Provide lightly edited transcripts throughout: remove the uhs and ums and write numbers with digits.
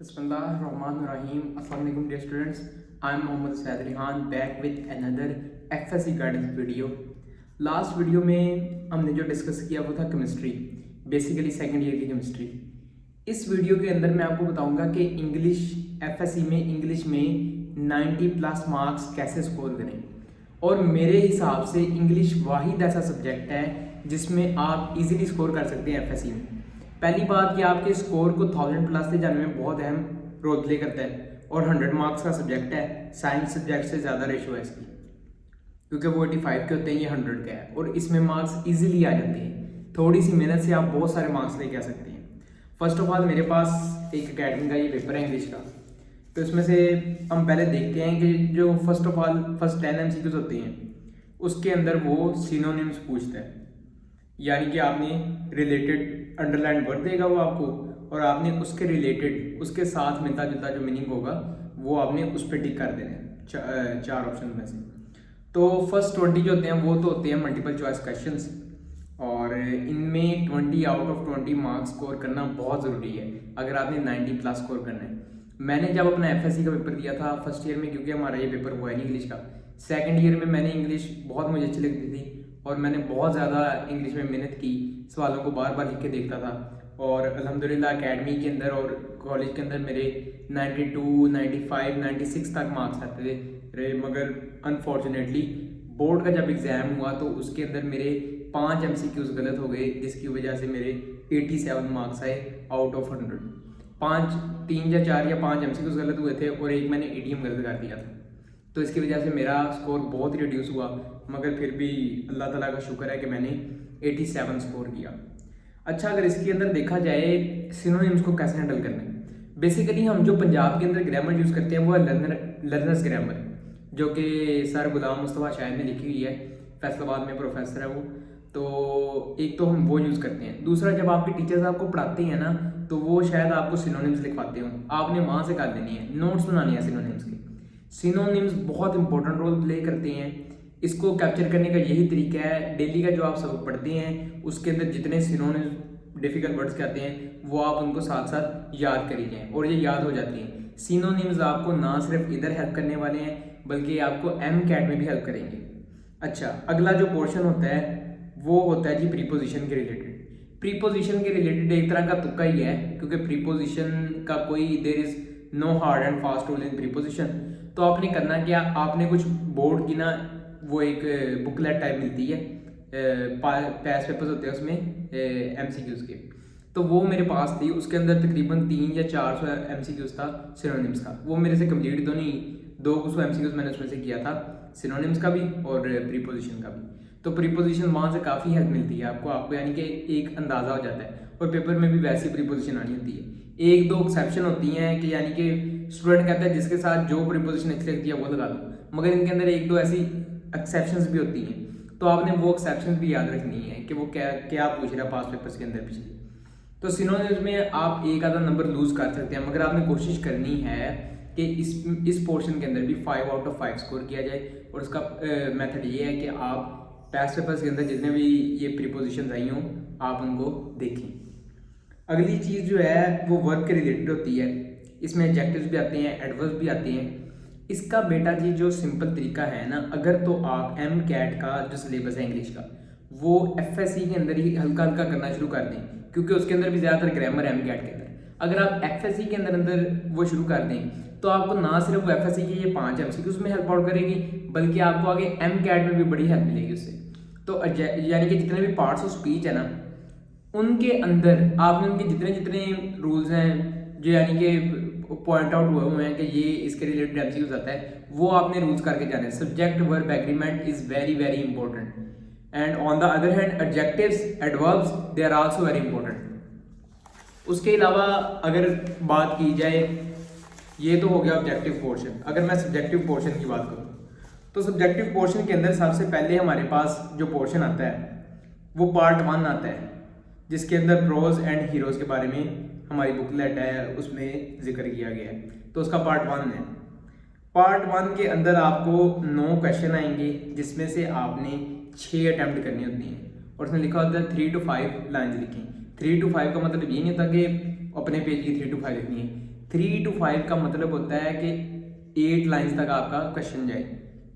Bismillahirrahmanirrahim. Assalamu alaikum dear students. I am Mohammad Said Rihan back with another FSC guidance video. Last video में हमने जो discuss किया वो था chemistry, basically second year की chemistry. इस वीडियो के अंदर मैं आपको बताऊंगा कि इंग्लिश एफएससी में इंग्लिश में 90 प्लस मार्क्स कैसे स्कोर करें। और मेरे हिसाब से इंग्लिश वाहिद ऐसा सब्जेक्ट है जिसमें आप इजीली स्कोर कर सकते हैं एफएससी में। पहली बात कि आपके स्कोर को 1000 प्लस ले जाने में बहुत अहम रोल प्ले करता है और 100 मार्क्स का सब्जेक्ट है, साइंस सब्जेक्ट से ज़्यादा रेशो है इसकी, क्योंकि वो 85 के होते हैं, ये 100 का है और इसमें मार्क्स इजीली आ जाते हैं। थोड़ी सी मेहनत से आप बहुत सारे मार्क्स लेके आ सकते हैं। फर्स्ट ऑफ ऑल मेरे पास एक अकेडमी का ये पेपर है इंग्लिश का, तो इसमें से हम पहले देखते हैं कि जो first of all first 10 MCQs होते हैं उसके अंदर वो सिनोनिम्स पूछता है, यानी कि आपने रिलेटेड अंडरलाइन वर्ड देगा वो आपको और आपने उसके रिलेटेड उसके साथ मिलता जुलता जो मीनिंग होगा वो आपने उस पर टिक कर देना है चार ऑप्शन में से। तो फर्स्ट 20 जो होते हैं वो तो होते हैं मल्टीपल चॉइस क्वेश्चंस और इनमें 20 आउट ऑफ 20 मार्क्स स्कोर करना बहुत ज़रूरी है अगर आपने 90 प्लस स्कोर करना है। मैंने जब अपना एफएससी का पेपर दिया था फर्स्ट ईयर में, क्योंकि हमारा ये पेपर हुआ है नहीं इंग्लिश का, सेकेंड ईयर में मैंने इंग्लिश बहुत मुझे अच्छी लगती थी और मैंने बहुत ज़्यादा इंग्लिश में मेहनत की, सवालों को बार बार लिख के देखता था और अल्हम्दुलिल्लाह एकेडमी के अंदर और कॉलेज के अंदर मेरे 92, 95, 96 तक मार्क्स आते थे रहे। मगर अनफॉर्चुनेटली बोर्ड का जब एग्ज़ाम हुआ तो उसके अंदर मेरे 5 MCQs गलत हो गए, जिसकी वजह से मेरे 87 मार्क्स आए आउट ऑफ 100। 3 या 4 या 5 MCQs गलत हुए थे और एक मैंने ATM गलत कर दिया था, तो इसकी वजह से मेरा स्कोर बहुत रिड्यूस हुआ। मगर फिर भी अल्लाह ताला का शुक्र है कि मैंने 87 स्कोर किया। अच्छा, अगर इसके अंदर देखा जाए सिनोनिम्स को कैसे हैंडल करना है, बेसिकली हम जो पंजाब के अंदर ग्रामर यूज़ करते हैं वो है लर्नर्स ग्रामर, जो कि सर गुलाम मुस्तफ़ा शाहिद ने लिखी हुई है, फैसलाबाद में प्रोफेसर है वो। तो एक तो हम वो यूज़ करते हैं, दूसरा जब आपके टीचर्स आपको पढ़ाते हैं ना तो वो शायद आपको सिनोनिम्स लिखवाते हो, आपने वहाँ से कर देनी है, नोट्स बनानी है सिनोनिम्स के। सिनोनिम्स बहुत इंपॉर्टेंट रोल प्ले करते हैं, इसको कैप्चर करने का यही तरीका है, डेली का जो आप सबक पढ़ते हैं उसके अंदर जितने सिनोनिम्स डिफिकल्ट वर्ड्स के आते हैं वो आप उनको साथ साथ याद करी जाएँ और ये याद हो जाती हैं। सिनोनिम्स आपको ना सिर्फ इधर हेल्प करने वाले हैं बल्कि आपको MCAT में भी हेल्प करेंगे। अच्छा, अगला जो पोर्शन होता है वो होता है जी प्रीपोजिशन के रिलेटेड। प्रीपोजिशन के रिलेटेड एक तरह का तुक्का ही है, क्योंकि प्रीपोजिशन का कोई there is no hard and fast rule in preposition. तो आपने करना क्या, आपने कुछ बोर्ड की ना वो एक बुकलेट टाइप मिलती है, पैस पेपर्स होते हैं उसमें MCQs के, तो वो मेरे पास थी, उसके अंदर तकरीबन 300 या 400 MCQs था सिनोनिम्स का। वो मेरे से कंप्लीट तो नहीं, 200 MCQs मैंने उसमें से किया था, सिनोनिम्स का भी और प्रीपोजिशन का भी। तो प्रीपोजिशन वहाँ से काफ़ी हेल्प मिलती है आपको यानी कि एक अंदाज़ा हो जाता है और पेपर में भी वैसी प्रीपोजिशन आनी होती है। एक दो एक्सेप्शन होती हैं कि यानी कि स्टूडेंट कहता है जिसके साथ जो प्रीपोजिशन अच्छी लगती है वो लगा दो, मगर इनके अंदर एक दो ऐसी एक्सेप्शंस भी होती हैं, तो आपने वो एक्सेप्शंस भी याद रखनी है कि वो क्या पूछ रहा है पास पेपर्स के अंदर पिछले। तो सिनोनिम्स में आप एक आधा नंबर लूज कर सकते हैं, मगर आपने कोशिश करनी है कि इस पोर्शन के अंदर भी 5 आउट ऑफ 5 स्कोर किया जाए। और उसका मेथड ये है कि आप पास पेपर्स के अंदर जितने भी ये प्रीपोजिशन आई हों आप उनको देखें। अगली चीज़ जो है वो वर्ब के रिलेटेड होती है, इसमें एडजेक्टिव्स भी आते हैं, एडवर्ब्स भी आते हैं। इसका बेटा जी जो सिंपल तरीका है ना, अगर तो आप MCAT का जो सिलेबस है इंग्लिश का वो FSC के अंदर ही हल्का हल्का करना शुरू कर दें, क्योंकि उसके अंदर भी ज़्यादातर ग्रामर है MCAT के अंदर। अगर आप FSC के अंदर वो शुरू कर दें तो आपको ना सिर्फ FSC की ये 5 MCQs में हेल्प आउट करेगी बल्कि आपको आगे MCAT में भी बड़ी हेल्प मिलेगी उससे। तो यानी कि जितने भी पार्ट्स ऑफ स्पीच है ना उनके अंदर आपने उनके जितने जितने रूल्स हैं जो यानी कि पॉइंट आउट हुए हैं कि ये इसके रिलेटेड MCQs आता है, वो आपने रूल्स करके जाने हैं। Subject verb agreement is very very important and on the other hand adjectives adverbs they are also very important. उसके अलावा अगर बात की जाए, ये तो हो गया ऑब्जेक्टिव पोर्शन। अगर मैं सब्जेक्टिव पोर्शन की बात करूँ तो सब्जेक्टिव पोर्शन के अंदर सबसे पहले हमारे पास जो पोर्शन आता है वो पार्ट 1 आता है, जिसके अंदर प्रोज एंड हीरोज़ के बारे में हमारी बुकलेट है उसमें जिक्र किया गया है। तो उसका पार्ट 1 है। पार्ट 1 के अंदर आपको 9 क्वेश्चन आएंगे जिसमें से आपने 6 अटैम्प्ट करनी होती हैं और उसमें लिखा होता है 3 to 5 लाइन्स लिखें। 3 to 5 का मतलब ये नहीं होता कि अपने पेज की 3 to 5 लिखनी है, 3 to 5 का मतलब होता है कि 8 लाइंस तक आपका क्वेश्चन जाए।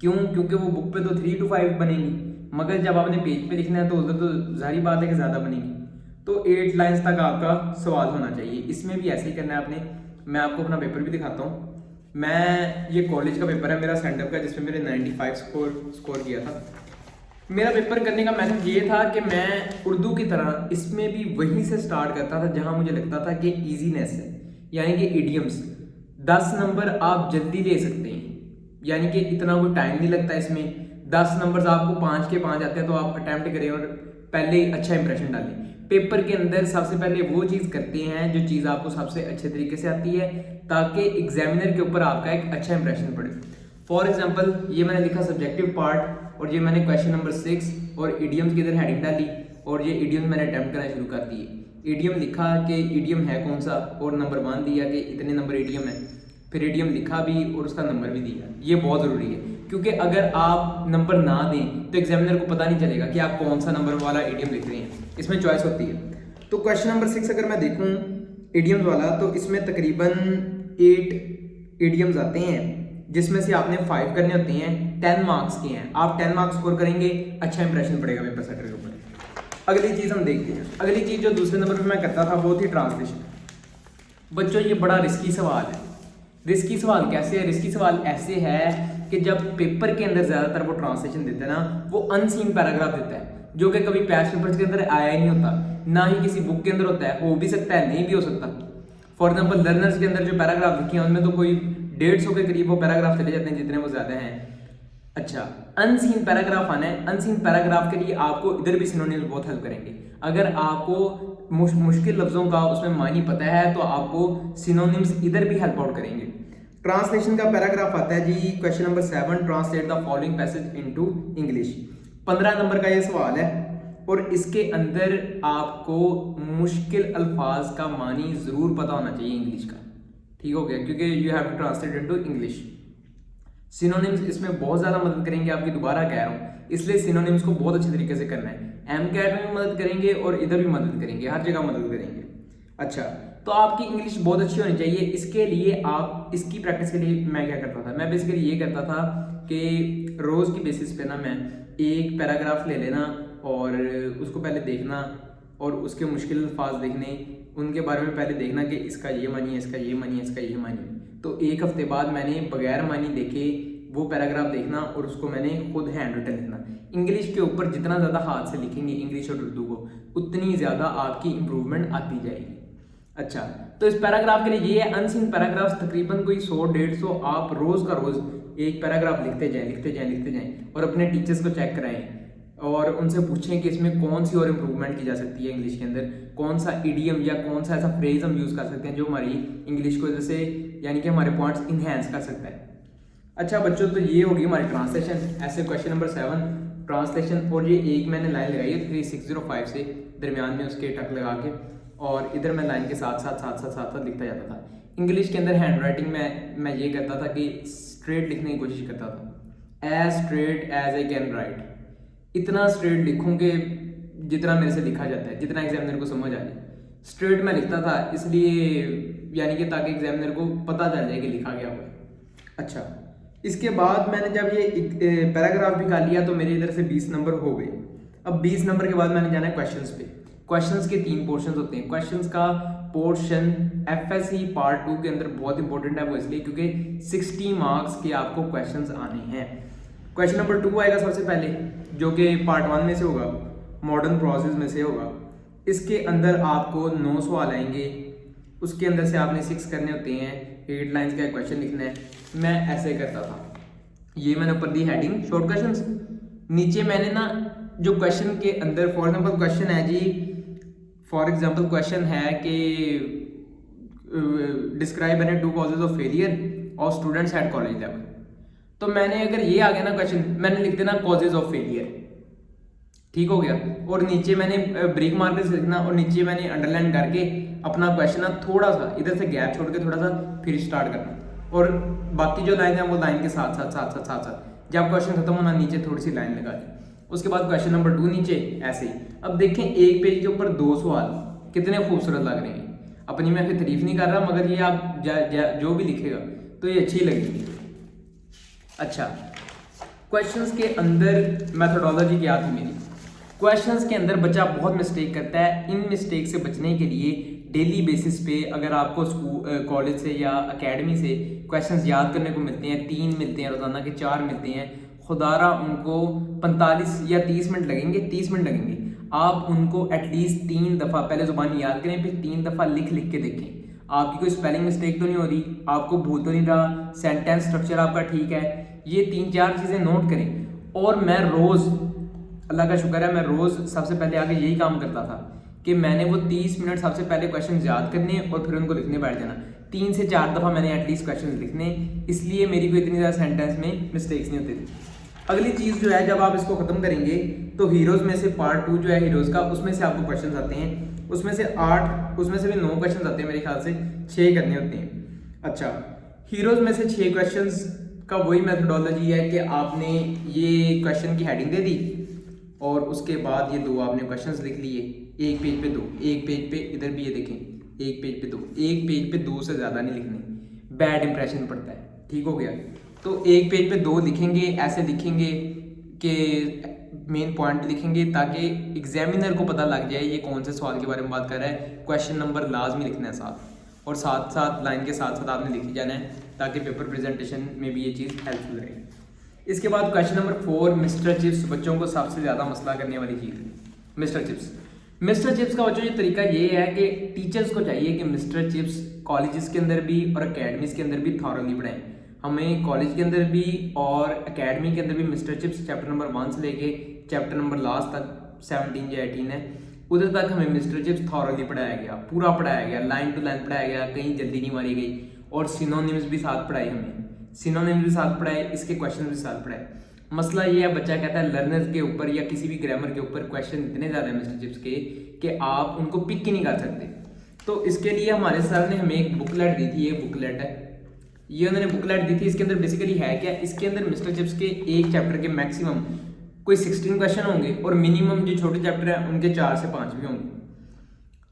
क्यों? क्योंकि वो बुक पे तो 3 to 5 बनेगी, मगर जब आपने पेज पे लिखना है तो उधर तो जाहिर बात है कि ज़्यादा बनेगी। तो 8 लाइंस तक आपका सवाल होना चाहिए। इसमें भी ऐसे ही करना है आपने। मैं आपको अपना पेपर भी दिखाता हूँ। मैं ये कॉलेज का पेपर है मेरा सेंटअप का, जिसमें मैंने 95 स्कोर किया था। मेरा पेपर करने का मेथड ये था कि मैं उर्दू की तरह इसमें भी वहीं से स्टार्ट करता था जहां मुझे लगता था कि ईजीनेस है, यानी कि इडियम्स। 10 नंबर आप जल्दी ले सकते हैं, यानी कि इतना कोई टाइम नहीं लगता इसमें। 10 नंबर्स आपको 5 के 5 आते हैं तो आप अटैम्प्ट करें और पहले ही अच्छा इंप्रेशन डालें। पेपर के अंदर सबसे पहले वो चीज़ करते हैं जो चीज़ आपको सबसे अच्छे तरीके से आती है, ताकि एग्जामिनर के ऊपर आपका एक अच्छा इंप्रेशन पड़े। फॉर एग्जाम्पल ये मैंने लिखा सब्जेक्टिव पार्ट, और ये मैंने क्वेश्चन नंबर 6 और इडियम्स की इधर हेडिंग डाली, और ये इडियम मैंने अटैम्प्ट करना शुरू कर दिए। इडियम लिखा कि इडियम है कौन सा, और नंबर मान दिया कि इतने नंबर इडियम है। फिर इडियम लिखा भी और उसका नंबर भी दिया। ये बहुत ज़रूरी है, क्योंकि अगर आप नंबर ना दें तो एग्जामिनर को पता नहीं चलेगा कि आप कौन सा नंबर वाला इडियम लिख रहे हैं। इसमें चॉइस होती है। तो क्वेश्चन नंबर 6 अगर मैं देखूँ इडियम्स वाला, तो इसमें तकरीबन 8 इडियम्स आते हैं, जिसमें से आपने 5 करने होते हैं। 10 मार्क्स के हैं। आप 10 मार्क्स स्कोर करेंगे, अच्छा इंप्रेशन पड़ेगा पेपर सेटर के ऊपर। अगली चीज़ हम देखते हैं। अगली चीज़ जो दूसरे नंबर पर मैं करता था वो थी ट्रांसलेशन। बच्चों ये बड़ा रिस्की सवाल है। रिस्की सवाल कैसे है? रिस्की सवाल ऐसे है कि जब पेपर के अंदर ज़्यादातर वो ट्रांसलेशन देते हैं ना, वो अनसीन पैराग्राफ देता है, जो कि कभी पैच पेपर्स के अंदर आया ही नहीं होता, ना ही किसी बुक के अंदर होता है। हो भी सकता है, नहीं भी हो सकता। फॉर एग्जाम्पल लर्नर्स के अंदर जो पैराग्राफ लिखे हैं उनमें तो कोई 150 के करीब वो पैराग्राफ चले जाते हैं, जितने वो ज़्यादा हैं। अच्छा, अनसीन पैराग्राफ आना है। अनसीन पैराग्राफ के लिए आपको इधर भी सिनोनिम्स बहुत हेल्प करेंगे। अगर आपको मुश्किल लफ्ज़ों का उसमें मानी पता है तो आपको सिनोनिम्स इधर भी हेल्प आउट करेंगे। ट्रांसलेशन का पैराग्राफ आता है जी, question number 7, translate the following passage into English. 15 number का ये सवाल है, और इसके अंदर आपको मुश्किल अल्फाज का मानी ज़रूर पता होना चाहिए इंग्लिश का। ठीक हो गया? क्योंकि you have to translate into English. Synonyms इसमें बहुत ज़्यादा मदद करेंगे, आपकी दोबारा कह रहा हूँ, इसलिए सिनोनिम्स को बहुत अच्छे तरीके से करना है। एमकैट में भी मदद करेंगे और इधर भी मदद करेंगे, हर जगह मदद करेंगे। अच्छा, तो आपकी इंग्लिश बहुत अच्छी होनी चाहिए। इसके लिए आप इसकी प्रैक्टिस के लिए मैं क्या करता था? मैं बेसिकली ये करता था कि रोज़ की बेसिस पे ना मैं एक पैराग्राफ ले लेना और उसको पहले देखना, और उसके मुश्किल अल्फाज देखने, उनके बारे में पहले देखना कि इसका ये मानी है, इसका ये मानी है, इसका ये मानी है। तो एक हफ्ते बाद मैंने बगैर मानी देखे वो पैराग्राफ देखना और उसको मैंने खुद हैंड रिटन लिखना। इंग्लिश के ऊपर जितना ज़्यादा हाथ से लिखेंगे इंग्लिश और उर्दू को, उतनी ज़्यादा आपकी इंप्रूवमेंट आती जाएगी। अच्छा, तो इस पैराग्राफ के लिए ये है अनसीन पैराग्राफ तकरीबन कोई 100-150 आप रोज़ का रोज़ एक पैराग्राफ लिखते जाएं और अपने टीचर्स को चेक कराएं और उनसे पूछें कि इसमें कौन सी और इम्प्रूवमेंट की जा सकती है इंग्लिश के अंदर, कौन सा इडियम या कौन सा ऐसा फ्रेज हम यूज़ कर सकते हैं जो हमारी इंग्लिश को जैसे यानी कि हमारे पॉइंट्स इन्हेंस कर सकता है। अच्छा बच्चों, तो ये होगी हमारी ट्रांसलेशन। ऐसे क्वेश्चन नंबर 7 ट्रांसलेशन, और ये एक मैंने लाइन लगाई है 3605 से दरमियान में उसके टक लगा के, और इधर मैं लाइन के साथ साथ लिखता जाता था। इंग्लिश के अंदर हैंड राइटिंग में मैं ये करता था कि स्ट्रेट लिखने की कोशिश करता था, as straight as I can write. इतना स्ट्रेट लिखूँ कि जितना मेरे से लिखा जाता है, जितना एग्जामिनर को समझ आ जाए, स्ट्रेट में लिखता था, इसलिए यानी कि ताकि एग्जामिनर को पता चल जाए कि लिखा गया हुआ। अच्छा, इसके बाद मैंने जब ये पैराग्राफ भी कर लिया तो मेरे इधर से 20 नंबर हो गए। अब 20 नंबर के बाद मैंने जाना है क्वेश्चंस पे। क्वेश्चंस के 3 पोर्शंस होते हैं। क्वेश्चंस का पोर्शन एफएससी पार्ट 2 के अंदर बहुत इंपॉर्टेंट है, वो इसलिए क्योंकि 60 मार्क्स के आपको क्वेश्चंस आने हैं। क्वेश्चन नंबर 2 आएगा सबसे पहले, जो कि पार्ट 1 में से होगा, मॉडर्न प्रोसेस में से होगा। इसके अंदर आपको 9 सवाल आएंगे, उसके अंदर से आपने 6 करने होते हैं, 8 लाइन्स का क्वेश्चन लिखना है। मैं ऐसे करता था, ये मैंने ऊपर दी हेडिंग शॉर्ट क्वेश्चंस, नीचे मैंने ना जो क्वेश्चन के अंदर फॉर एग्जांपल क्वेश्चन है जी, फॉर एग्जांपल क्वेश्चन है कि describe any 2 causes of failure of students at college level, तो मैंने अगर ये आ गया ना क्वेश्चन, मैंने लिख देना कॉजेज ऑफ फेलियर। ठीक हो गया, और नीचे मैंने ब्रेक मार्कर्स लिखना, और नीचे मैंने अंडरलाइन करके अपना क्वेश्चन ना थोड़ा सा इधर से गैप छोड़ के थोड़ा सा फिर स्टार्ट करना, और बाकी जो लाइन है वो लाइन के साथ साथ जब क्वेश्चन खत्म होना नीचे थोड़ी सी लाइन लगा के, उसके बाद क्वेश्चन नंबर 2 नीचे ऐसे ही। अब देखें एक पेज के ऊपर 2 सवाल कितने खूबसूरत लग रहे हैं। अपनी मैं फिर तारीफ नहीं कर रहा, मगर ये आप जो भी लिखेगा तो ये अच्छी लगेगी। अच्छा, क्वेश्चंस के अंदर मेथोडोलॉजी क्या थी मेरी? क्वेश्चंस के अंदर बच्चा बहुत मिस्टेक करता है। इन मिस्टेक से बचने के लिए डेली बेसिस पे अगर आपको स्कूल कॉलेज से या एकेडमी से क्वेश्चंस याद करने को मिलते हैं, 3 मिलते हैं रोजाना के, 4 मिलते हैं, खुदारा उनको 45 या 30 मिनट लगेंगे, 30 मिनट लगेंगे। आप उनको एटलीस्ट 3 दफ़ा पहले ज़ुबान याद करें, फिर 3 दफ़ा लिख लिख के देखें आपकी कोई स्पेलिंग मिस्टेक तो नहीं हो रही, आपको भूल तो नहीं रहा, सेंटेंस स्ट्रक्चर आपका ठीक है। ये 3-4 चीज़ें नोट करें। और मैं रोज़, अल्लाह का शुक्र है, मैं रोज़ सबसे पहले आगे यही काम करता था कि मैंने वो 30 मिनट सबसे पहले क्वेश्चन याद करने और फिर उनको लिखने बैठ जाना। 3 से 4 दफ़ा मैंने एटलीस्ट क्वेश्चन लिखने, इसलिए मेरी कोई इतनी ज़्यादा सेंटेंस में मिस्टेक्स नहीं होती थी। अगली चीज़ जो है, जब आप इसको ख़त्म करेंगे तो हीरोज़ में से पार्ट 2 जो है हीरोज़ का, उसमें से आपको क्वेश्चन आते हैं, उसमें से 8, उसमें से भी 9 क्वेश्चन आते हैं मेरे ख्याल से, 6 करने होते हैं। अच्छा, हीरोज़ में से 6 क्वेश्चन का वही मेथोडोलॉजी है कि आपने ये क्वेश्चन की हेडिंग दे दी और उसके बाद ये 2 आपने क्वेश्चंस लिख लिए, एक पेज पे 2, एक पेज पे, इधर भी ये देखें, एक पेज पे 2, एक पेज पे 2 से ज़्यादा नहीं लिखने, बैड इंप्रेशन पड़ता है। ठीक हो गया? तो एक पेज पे 2 लिखेंगे, ऐसे लिखेंगे कि मेन पॉइंट लिखेंगे ताकि एग्जामिनर को पता लग जाए ये कौन से सवाल के बारे में बात कर रहा है। क्वेश्चन नंबर लाजमी लिखना है साथ, और साथ साथ लाइन के साथ साथ आपने लिखी जाना है ताकि पेपर प्रेजेंटेशन में भी ये चीज़ हेल्पफुल रहे। इसके बाद क्वेश्चन नंबर 4, मिस्टर चिप्स, बच्चों को सबसे ज़्यादा मसला करने वाली चीज़ है मिस्टर चिप्स। मिस्टर चिप्स का बच्चों ये तरीका ये है कि टीचर्स को चाहिए कि मिस्टर चिप्स कॉलेजेस के अंदर भी और अकेडमीज़ के अंदर भी थॉरली पढ़ाएं। हमें कॉलेज के अंदर भी और एकेडमी के अंदर भी मिस्टर चिप्स चैप्टर नंबर 1 से लेके चैप्टर नंबर लास्ट तक 17 या 18 है, उधर तक हमें मिस्टर चिप्स थॉरली पढ़ाया गया, पूरा पढ़ाया गया, लाइन टू लाइन पढ़ाया गया, कहीं जल्दी नहीं मारी गई। और सिनोनिम्स भी साथ पढ़ाए, हमें सिनोनिम्स भी साथ पढ़ाए, इसके क्वेश्चन भी साथ पढ़ाए। मसला ये है, बच्चा कहता है लर्नर्स के ऊपर या किसी भी ग्रामर के ऊपर क्वेश्चन इतने ज़्यादा है मिस्टर चिप्स के कि आप उनको पिक ही नहीं कर सकते। तो इसके लिए हमारे सर ने हमें एक बुकलेट दी थी, ये बुकलेट है, ये उन्होंने बुकलेट दी थी। इसके अंदर बेसिकली है क्या, इसके अंदर मिस्टर चिप्स के एक चैप्टर के मैक्सिमम कोई 16 क्वेश्चन होंगे और मिनिमम जो छोटे चैप्टर हैं उनके 4 से 5 भी होंगे।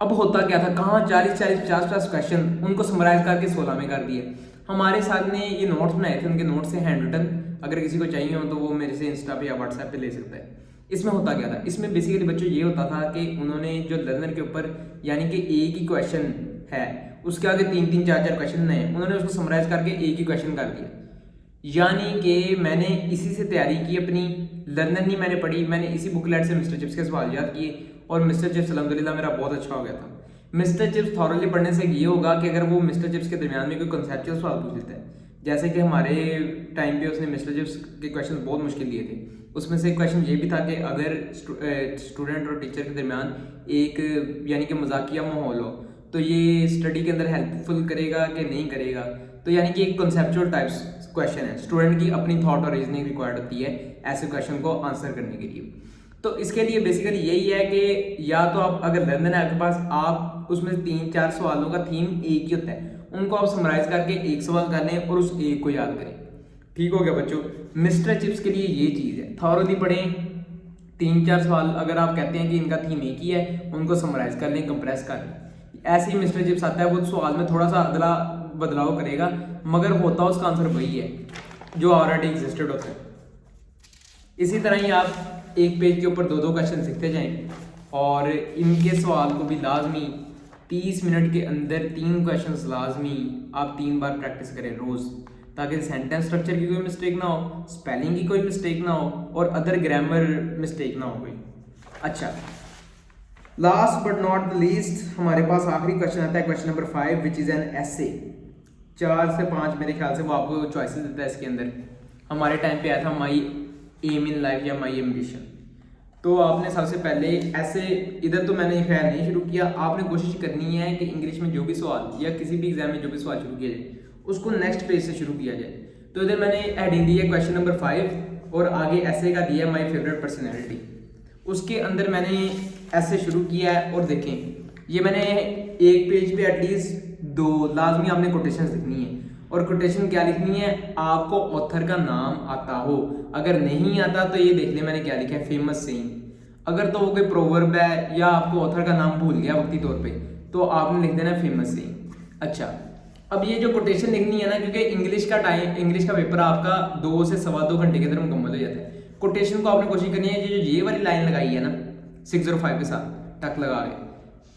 अब होता क्या था, कहाँ 40-40, 50-50 क्वेश्चन उनको समराइज करके 16 में कर दिए। हमारे साथ ने ये नोट्स बनाए थे, उनके नोट्स से हैंड रिटन, अगर किसी को चाहिए हो तो वो मेरे से इंस्टा पे या व्हाट्सएप पे ले सकता है। इसमें होता क्या था, इसमें बेसिकली बच्चों ये होता था कि उन्होंने जो लर्नर के ऊपर, यानी कि एक ही क्वेश्चन है उसके आगे 3-3, 4-4 क्वेश्चन नहीं, उन्होंने उसको समराइज करके एक ही क्वेश्चन कर दिया। यानी कि मैंने इसी से तैयारी की अपनी, लर्नर नहीं मैंने पढ़ी, मैंने इसी बुकलेट से मिस्टर चिप्स के सवाल याद किए और मिस्टर चिप्स अल्हम्दुलिल्लाह मेरा बहुत अच्छा हो गया था। मिस्टर चिप्स थॉरली पढ़ने से ये होगा कि अगर वो मिस्टर चिप्स के दरमियान में कोई कंसेप्चुअल सवाल पूछ लेता है, जैसे कि हमारे टाइम पे उसने मिस्टर चिप्स के क्वेश्चन बहुत मुश्किल दिए थे, उसमें से एक क्वेश्चन ये भी था कि अगर स्टूडेंट और टीचर के दरमियान एक यानी कि मजाकिया माहौल हो तो ये स्टडी के अंदर हेल्पफुल करेगा कि नहीं करेगा। तो यानी कि एक कंसेप्चुअल टाइप्स क्वेश्चन है, स्टूडेंट की अपनी थॉट और रीजनिंग रिक्वायर्ड होती है ऐसे क्वेश्चन को आंसर करने के लिए। तो इसके लिए बेसिकली यही है कि या तो आप अगर लर्नर है आपके पास, आप उसमें 3-4 सवालों का थीम एक ही होता है, उनको आप समराइज करके एक सवाल कर लें और उस एक को याद करें। ठीक हो गया बच्चों? मिस्टर चिप्स के लिए ये चीज़ है, थॉरली पढ़ें, 3-4 सवाल अगर आप कहते हैं कि इनका थीम एक ही है, उनको समराइज कर लें, कंप्रेस कर लें। ऐसे ही मिस्टर चिप्स आता है, वो सवाल में थोड़ा सा अदला बदलाव करेगा मगर होता उसका आंसर वही है जो ऑलरेडी एग्जिस्टेड होता है। इसी तरह ही आप एक पेज के ऊपर 2-2 क्वेश्चन सीखते जाएं और इनके सवाल को भी लाजमी 30 मिनट के अंदर 3 क्वेश्चंस लाजमी आप 3 बार प्रैक्टिस करें रोज़, ताकि सेंटेंस स्ट्रक्चर की कोई मिस्टेक ना हो, स्पेलिंग की कोई मिस्टेक ना हो और अदर ग्रामर मिस्टेक ना हो कोई। अच्छा, last but not the least हमारे पास आखिरी क्वेश्चन आता है, question number 5 which is an essay. 4 से 5 मेरे ख्याल से वो आपको चॉइसेस देता है इसके अंदर। हमारे टाइम पे आया था माई एम इन लाइफ या माई एम्बिशन। तो आपने सबसे पहले ऐसे, इधर तो मैंने खैर नहीं शुरू किया, आपने कोशिश करनी है कि इंग्लिश में जो भी सवाल या किसी भी एग्जाम में जो भी सवाल शुरू किया जाए उसको नेक्स्ट पेज से शुरू किया जाए। तो इधर मैंने हेडिंग दी है क्वेश्चन नंबर 5 और आगे ऐसे का दिया है माई फेवरेट पर्सनैलिटी। उसके अंदर मैंने ऐसे शुरू किया है और देखें ये मैंने एक पेज पे एटलीस्ट 2 लाजमी आपने कोटेशन लिखनी है। और कोटेशन क्या लिखनी है, आपको ऑथर का नाम आता हो, अगर नहीं आता तो ये देख लें मैंने क्या लिखा है, फेमस सेइंग। अगर तो वो कोई प्रोवर्ब है या आपको ऑथर का नाम भूल गया वक्ती तौर पे तो आपने लिख देना फेमस सेइंग। अच्छा, अब ये जो कोटेशन लिखनी है ना, क्योंकि इंग्लिश का पेपर आपका 2 से 2.25 घंटे के अंदर मुकम्मल हो जाता है। कोटेशन को आपने कोशिश करनी है, जो ये वाली लाइन लगाई है ना 605 के साथ टक लगा के,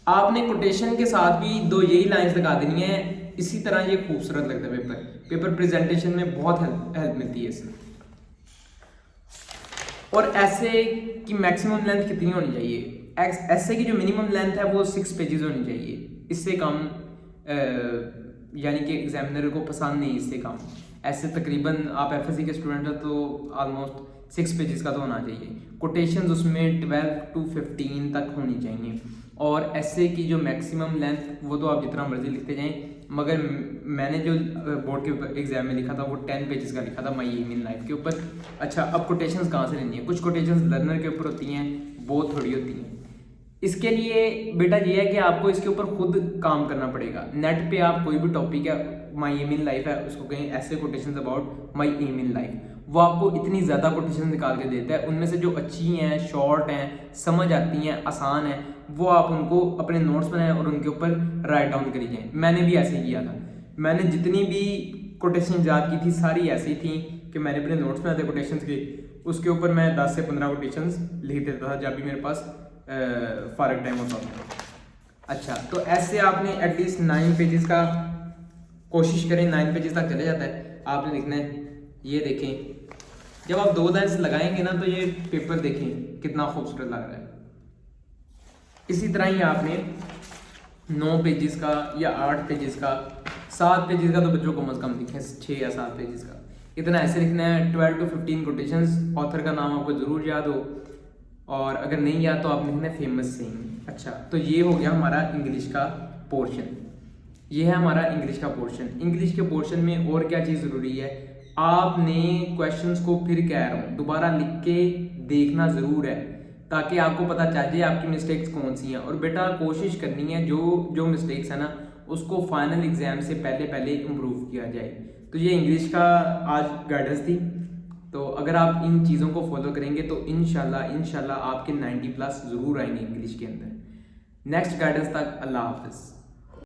आपने कोटेशन के साथ भी 2 यही लाइंस लगा देनी है। इसी तरह ये खूबसूरत लगता है पेपर प्रेजेंटेशन में बहुत हेल्प मिलती है इससे। और ऐसे की मैक्सिमम लेंथ कितनी होनी चाहिए? ऐसे की जो मिनिमम लेंथ है वो 6 पेजेस होनी चाहिए। इससे कम यानी कि एग्जामिनर को पसंद नहीं, इससे कम। ऐसे तकरीबन आप एफएससी के स्टूडेंट हो तो ऑलमोस्ट 6 पेजेस का तो होना चाहिए। कोटेशंस उसमें 12 to 15 तक होनी चाहिए। और ऐसे की जो मैक्सिमम लेंथ वो तो आप जितना मर्जी लिखते जाएं, मगर मैंने जो बोर्ड के एग्जाम में लिखा था वो 10 पेजेस का लिखा था माई एम इन लाइफ के ऊपर। अच्छा, अब कोटेशंस कहाँ से लेनी है? कुछ कोटेशंस लर्नर के ऊपर होती हैं, बहुत थोड़ी होती हैं। इसके लिए बेटा ये है कि आपको इसके ऊपर खुद काम करना पड़ेगा। नेट पे आप कोई भी टॉपिक है, माई एम इन लाइफ है, उसको कहें ऐसे quotations about my aim in life, वो आपको इतनी ज़्यादा कोटेशन निकाल के देता है। उनमें से जो अच्छी हैं, शॉर्ट हैं, समझ आती हैं, आसान हैं, वो आप उनको अपने नोट्स बनाएं और उनके ऊपर राइट डाउन करी जाएँ। मैंने भी ऐसे किया था। मैंने जितनी भी कोटेशन याद की थी सारी ऐसी थी कि मैंने अपने नोट्स बनाए थे कोटेशंस के, उसके ऊपर मैं 10 से 15 कोटेशंस लिख देता था जब भी मेरे पास फारग टाइम होता था। अच्छा, तो ऐसे आपने एटलीस्ट 9 पेजेस का कोशिश करें, 9 पेजेस तक चले जाता है। आपने लिखना है, ये देखें, जब आप 2 लाइन्स लगाएंगे ना तो ये पेपर देखें कितना खूबसूरत लग रहा है। इसी तरह ही आपने 9 पेजेस का या 8 पेजेस का, 7 पेजेस का तो बच्चों को कम से कम लिखें, 6 या 7 पेजेस का, इतना ऐसे लिखना है। 12 to 15 कोटेशंस, ऑथर का नाम आपको ज़रूर याद हो, और अगर नहीं याद तो आप लिखना है फेमस सेइंग। अच्छा, तो ये हो गया हमारा इंग्लिश का पोर्शन। ये है हमारा इंग्लिश का पोर्शन। इंग्लिश के पोर्शन में और क्या चीज़ ज़रूरी है? आपने क्वेश्चंस को, फिर कह रहा हूँ, दोबारा लिख के देखना ज़रूर है, ताकि आपको पता चल जाए आपकी मिस्टेक्स कौन सी हैं। और बेटा कोशिश करनी है जो मिस्टेक्स है ना उसको फाइनल एग्जाम से पहले इम्प्रूव किया जाए। तो ये इंग्लिश का आज गाइडेंस थी। तो अगर आप इन चीज़ों को फॉलो करेंगे तो इंशाल्लाह आपके 90+ ज़रूर आएंगे इंग्लिश के अंदर। नेक्स्ट गाइडेंस तक अल्लाह हाफ़िज़।